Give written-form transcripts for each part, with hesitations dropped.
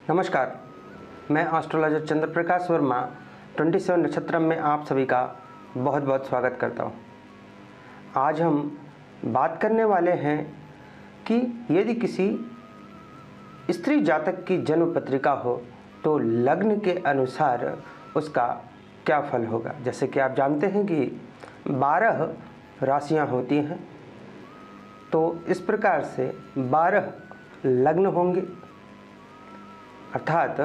नमस्कार, मैं एस्ट्रोलॉजर चंद्र प्रकाश वर्मा 27 नक्षत्र में आप सभी का बहुत बहुत स्वागत करता हूँ। आज हम बात करने वाले हैं कि यदि किसी स्त्री जातक की जन्म पत्रिका हो तो लग्न के अनुसार उसका क्या फल होगा। जैसे कि आप जानते हैं कि 12 राशियाँ होती हैं, तो इस प्रकार से 12 लग्न होंगे, अर्थात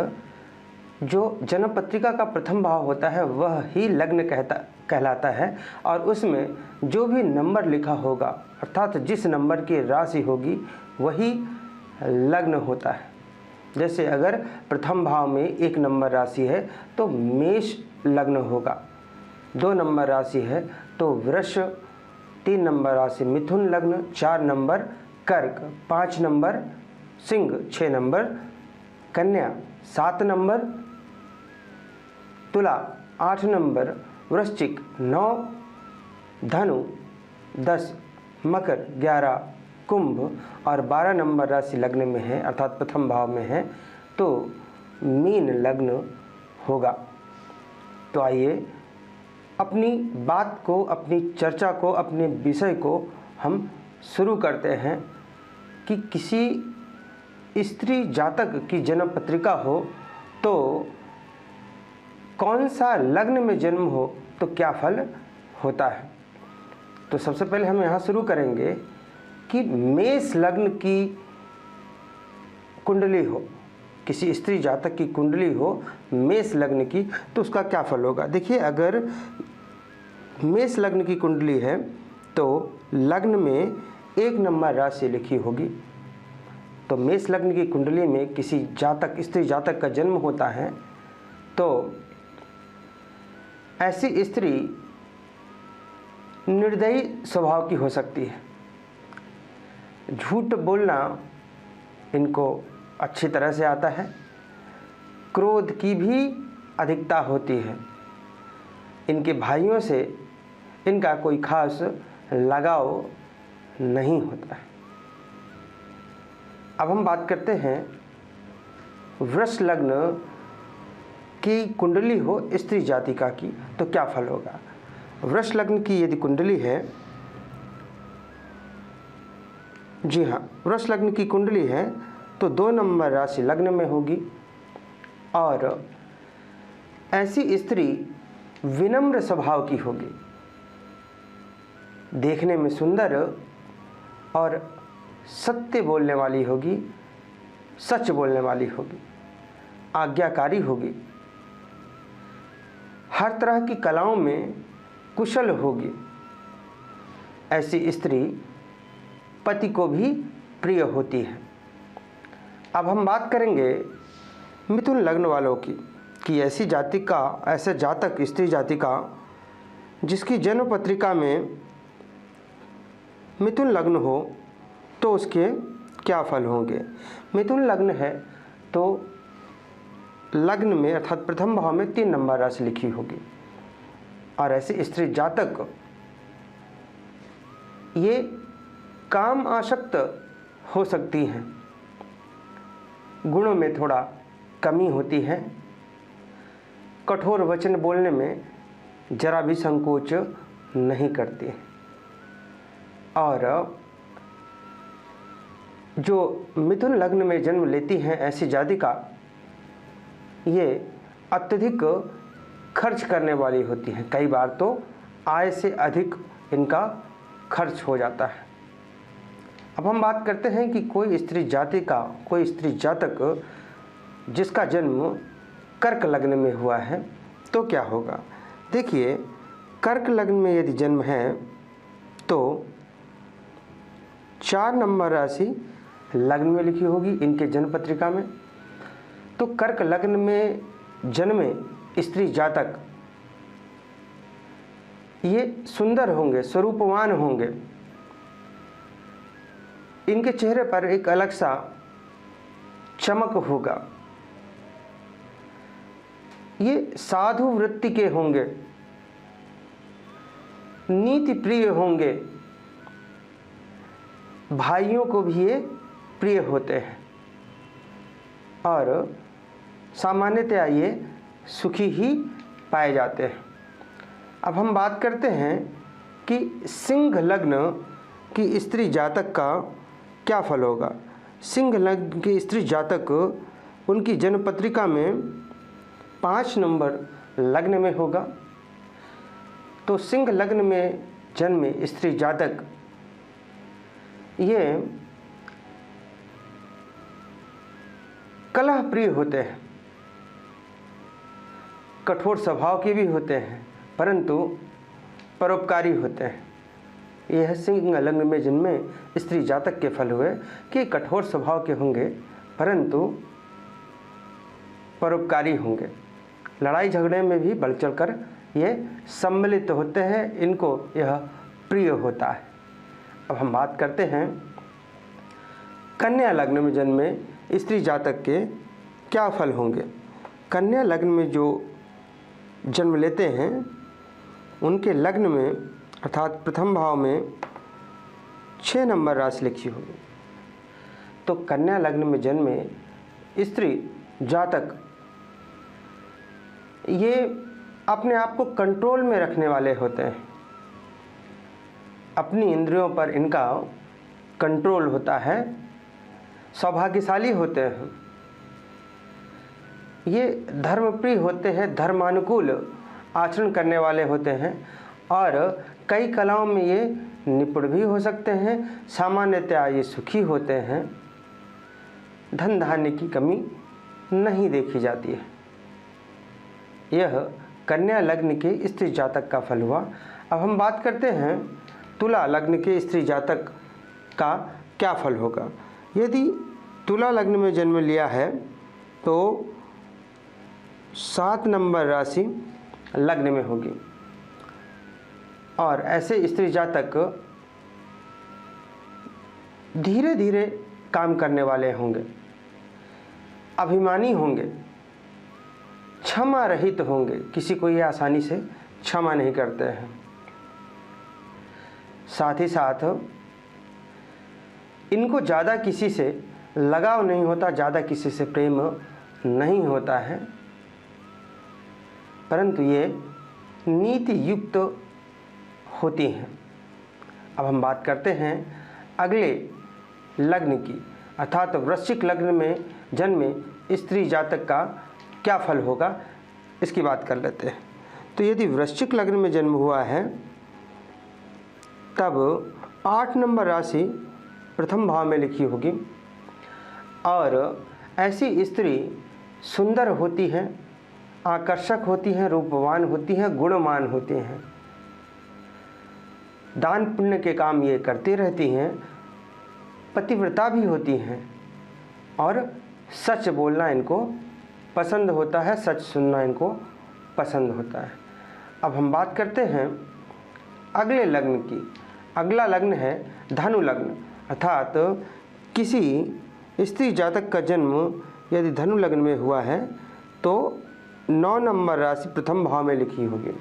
जो जन्म पत्रिका का प्रथम भाव होता है वह ही लग्न कहलाता है और उसमें जो भी नंबर लिखा होगा अर्थात जिस नंबर की राशि होगी वही लग्न होता है। जैसे अगर प्रथम भाव में 1 नंबर राशि है तो मेष लग्न होगा, 2 नंबर राशि है तो वृष, 3 नंबर राशि मिथुन लग्न, 4 नंबर कर्क, 5 नंबर सिंह, 6 नंबर कन्या, 7 नंबर तुला, 8 नंबर वृश्चिक, 9 धनु, 10 मकर, 11 कुंभ और 12 नंबर राशि लग्न में है अर्थात प्रथम भाव में है तो मीन लग्न होगा। तो आइए अपनी बात को, अपनी चर्चा को, अपने विषय को हम शुरू करते हैं कि किसी स्त्री जातक की जन्म पत्रिका हो तो कौन सा लग्न में जन्म हो तो क्या फल होता है। तो सबसे पहले हम यहाँ शुरू करेंगे कि मेष लग्न की कुंडली हो, किसी स्त्री जातक की कुंडली हो मेष लग्न की तो उसका क्या फल होगा। देखिए, अगर मेष लग्न की कुंडली है तो लग्न में 1 नंबर राशि लिखी होगी। तो मेष लग्न की कुंडली में किसी जातक, स्त्री जातक का जन्म होता है तो ऐसी स्त्री निर्दयी स्वभाव की हो सकती है, झूठ बोलना इनको अच्छी तरह से आता है, क्रोध की भी अधिकता होती है, इनके भाइयों से इनका कोई खास लगाव नहीं होता है। अब हम बात करते हैं वृष लग्न की कुंडली हो स्त्री जातिका की तो क्या फल होगा। वृष लग्न की यदि कुंडली है, जी हाँ, वृष लग्न की कुंडली है तो 2 नंबर राशि लग्न में होगी और ऐसी स्त्री विनम्र स्वभाव की होगी, देखने में सुंदर और सत्य बोलने वाली होगी, सच बोलने वाली होगी, आज्ञाकारी होगी, हर तरह की कलाओं में कुशल होगी। ऐसी स्त्री पति को भी प्रिय होती है। अब हम बात करेंगे मिथुन लग्न वालों की कि ऐसी जाति का, ऐसे जातक, स्त्री जाति का जिसकी जन्म पत्रिका में मिथुन लग्न हो तो उसके क्या फल होंगे। मिथुन लग्न है तो लग्न में अर्थात प्रथम भाव में 3 नंबर राशि लिखी होगी और ऐसे स्त्री जातक ये काम आसक्त हो सकती हैं, गुणों में थोड़ा कमी होती है, कठोर वचन बोलने में जरा भी संकोच नहीं करती और जो मिथुन लग्न में जन्म लेती हैं ऐसी जातिका ये अत्यधिक खर्च करने वाली होती हैं। कई बार तो आय से अधिक इनका खर्च हो जाता है। अब हम बात करते हैं कि कोई स्त्री जातिका, कोई स्त्री जातक जिसका जन्म कर्क लग्न में हुआ है तो क्या होगा। देखिए, कर्क लग्न में यदि जन्म है तो 4 नंबर राशि लग्न में लिखी होगी इनके जन्म पत्रिका में। तो कर्क लग्न में जन्मे स्त्री जातक ये सुंदर होंगे, स्वरूपवान होंगे, इनके चेहरे पर एक अलग सा चमक होगा, ये साधु वृत्ति के होंगे, नीति प्रिय होंगे, भाइयों को भी ये प्रिय होते हैं और सामान्यतया ये सुखी ही पाए जाते हैं। अब हम बात करते हैं कि सिंह लग्न की स्त्री जातक का क्या फल होगा। सिंह लग्न की स्त्री जातक उनकी जन्म पत्रिका में 5 नंबर लग्न में होगा। तो सिंह लग्न में जन्मे स्त्री जातक ये कलह प्रिय होते हैं, कठोर स्वभाव के भी होते हैं, परंतु परोपकारी होते हैं। यह सिंह लग्न में जन्मे स्त्री जातक के फल हुए कि कठोर स्वभाव के होंगे परंतु परोपकारी होंगे, लड़ाई झगड़े में भी बढ़ चढ़कर ये सम्मिलित होते हैं, इनको यह प्रिय होता है। अब हम बात करते हैं कन्या लग्न में जन्मे स्त्री जातक के क्या फल होंगे। कन्या लग्न में जो जन्म लेते हैं उनके लग्न में अर्थात प्रथम भाव में 6 नंबर राशि लिखी होगी। तो कन्या लग्न में जन्मे स्त्री जातक ये अपने आप को कंट्रोल में रखने वाले होते हैं, अपनी इंद्रियों पर इनका कंट्रोल होता है, सौभाग्यशाली होते हैं, ये धर्मप्रिय होते हैं, धर्मानुकूल आचरण करने वाले होते हैं और कई कलाओं में ये निपुण भी हो सकते हैं। सामान्यतया ये सुखी होते हैं, धन धान्य की कमी नहीं देखी जाती है। यह कन्या लग्न के स्त्री जातक का फल हुआ। अब हम बात करते हैं तुला लग्न के स्त्री जातक का क्या फल होगा। यदि तुला लग्न में जन्म लिया है तो 7 नंबर राशि लग्न में होगी और ऐसे स्त्री जातक धीरे धीरे काम करने वाले होंगे, अभिमानी होंगे, क्षमा रहित होंगे, किसी को ये आसानी से क्षमा नहीं करते हैं। साथ ही साथ इनको ज़्यादा किसी से लगाव नहीं होता, ज़्यादा किसी से प्रेम नहीं होता है, परंतु ये नीति युक्त होती हैं। अब हम बात करते हैं अगले लग्न की अर्थात वृश्चिक लग्न में जन्मे स्त्री जातक का क्या फल होगा, इसकी बात कर लेते हैं। तो यदि वृश्चिक लग्न में जन्म हुआ है तब 8 नंबर राशि प्रथम भाव में लिखी होगी और ऐसी स्त्री सुंदर होती हैं, आकर्षक होती हैं, रूपवान होती हैं, गुणवान होती हैं, दान पुण्य के काम ये करती रहती हैं, पतिव्रता भी होती हैं और सच बोलना इनको पसंद होता है, सच सुनना इनको पसंद होता है। अब हम बात करते हैं अगले लग्न की। अगला लग्न है धनु लग्न अर्थात किसी स्त्री जातक का जन्म यदि धनु लग्न में हुआ है तो 9 नंबर राशि प्रथम भाव में लिखी होगी।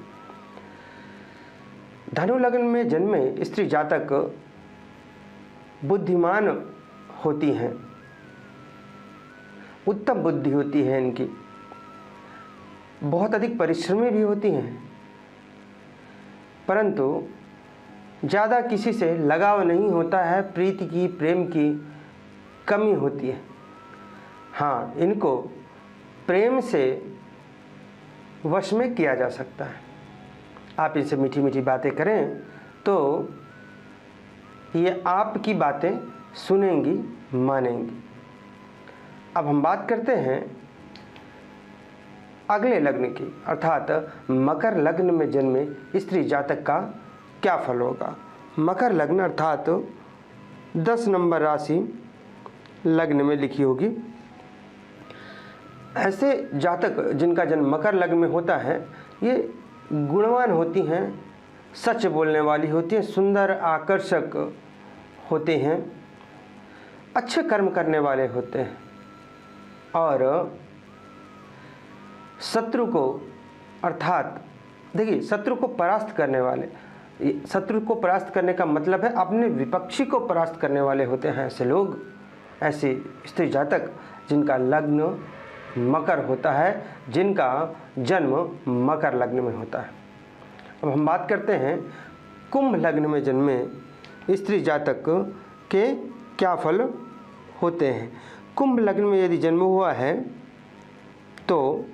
धनु लग्न में जन्मे स्त्री जातक बुद्धिमान होती हैं, उत्तम बुद्धि होती है इनकी, बहुत अधिक परिश्रमी भी होती हैं, परंतु ज़्यादा किसी से लगाव नहीं होता है, प्रीति की प्रेम की कमी होती है। हाँ, इनको प्रेम से वश में किया जा सकता है। आप इनसे मीठी मीठी बातें करें तो ये आपकी बातें सुनेंगी, मानेंगी। अब हम बात करते हैं अगले लग्न की अर्थात मकर लग्न में जन्मे स्त्री जातक का क्या फल होगा। मकर लग्न अर्थात 10 नंबर राशि लग्न में लिखी होगी। ऐसे जातक जिनका जन्म मकर लग्न में होता है ये गुणवान होती हैं, सच बोलने वाली होती हैं, सुंदर आकर्षक होते हैं, अच्छे कर्म करने वाले होते हैं और शत्रु को अर्थात देखिए शत्रु को परास्त करने वाले, शत्रु को परास्त करने का मतलब है अपने विपक्षी को परास्त करने वाले होते हैं ऐसे लोग, ऐसे स्त्री जातक जिनका लग्न मकर होता है, जिनका जन्म मकर लग्न में होता है। अब हम बात करते हैं कुंभ लग्न में जन्मे स्त्री जातक के क्या फल होते हैं। कुंभ लग्न में यदि जन्म हुआ है तो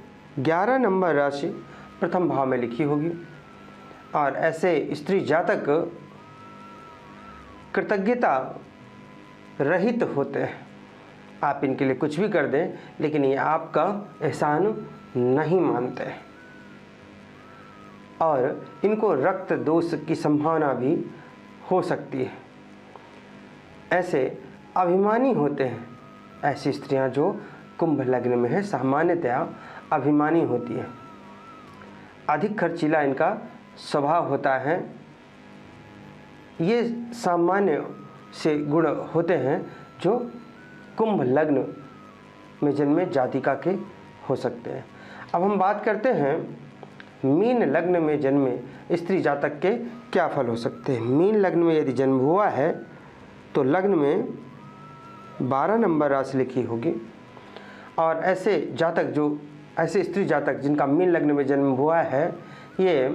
11 नंबर राशि प्रथम भाव में लिखी होगी, और ऐसे स्त्री जातक कृतज्ञता रहित होते हैं। आप इनके लिए कुछ भी कर दें लेकिन ये आपका एहसान नहीं मानते, और इनको रक्त दोष की संभावना भी हो सकती है। ऐसे अभिमानी होते हैं। ऐसी स्त्रियां जो कुंभ लग्न में है सामान्यतया अभिमानी होती हैं। अधिक खर्चीला इनका स्वभाव होता है। ये सामान्य से गुण होते हैं जो कुंभ लग्न में जन्मे जातिका के हो सकते हैं। अब हम बात करते हैं मीन लग्न में जन्मे स्त्री जातक के क्या फल हो सकते हैं। मीन लग्न में यदि जन्म हुआ है तो लग्न में 12 नंबर राशि लिखी होगी, और ऐसे स्त्री जातक जिनका मीन लग्न में जन्म हुआ है ये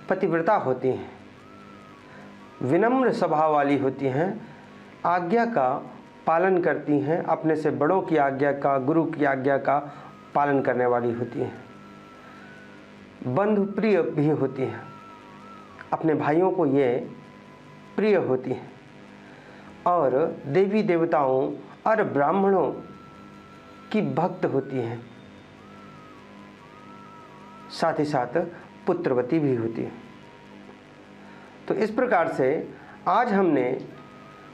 पतिव्रता होती हैं, विनम्र स्वभाव वाली होती हैं, आज्ञा का पालन करती हैं, अपने से बड़ों की आज्ञा का, गुरु की आज्ञा का पालन करने वाली होती हैं, बंधु प्रिय भी होती हैं, अपने भाइयों को ये प्रिय होती हैं, और देवी देवताओं और ब्राह्मणों की भक्त होती हैं, साथ ही साथ पुत्रवती भी होती है। तो इस प्रकार से आज हमने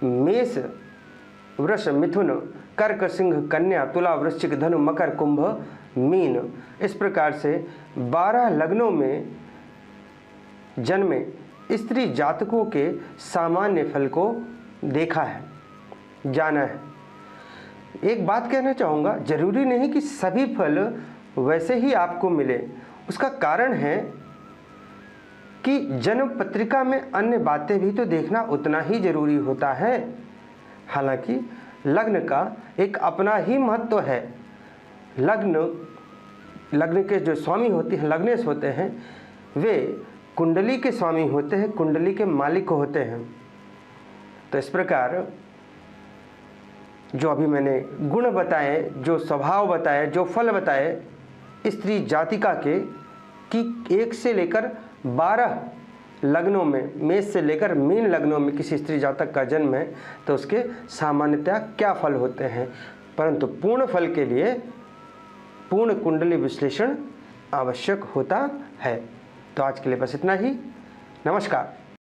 मेष, वृष, मिथुन, कर्क, सिंह, कन्या, तुला, वृश्चिक, धनु, मकर, कुंभ, मीन, इस प्रकार से 12 लग्नों में जन्मे स्त्री जातकों के सामान्य फल को देखा है, जाना है। एक बात कहना चाहूँगा, जरूरी नहीं कि सभी फल वैसे ही आपको मिले। उसका कारण है कि जन्म पत्रिका में अन्य बातें भी तो देखना उतना ही जरूरी होता है। हालांकि लग्न का एक अपना ही महत्व है। लग्न के जो स्वामी होते हैं, लग्नेश होते हैं, वे कुंडली के स्वामी होते हैं, कुंडली के मालिक होते हैं। तो इस प्रकार जो अभी मैंने गुण बताए, जो स्वभाव बताए, जो फल बताए स्त्री जातिका के, कि 1 से लेकर 12 लग्नों में, मेष से लेकर मीन लग्नों में किसी स्त्री जातक का जन्म है तो उसके सामान्यतः क्या फल होते हैं, परंतु पूर्ण फल के लिए पूर्ण कुंडली विश्लेषण आवश्यक होता है। तो आज के लिए बस इतना ही। नमस्कार।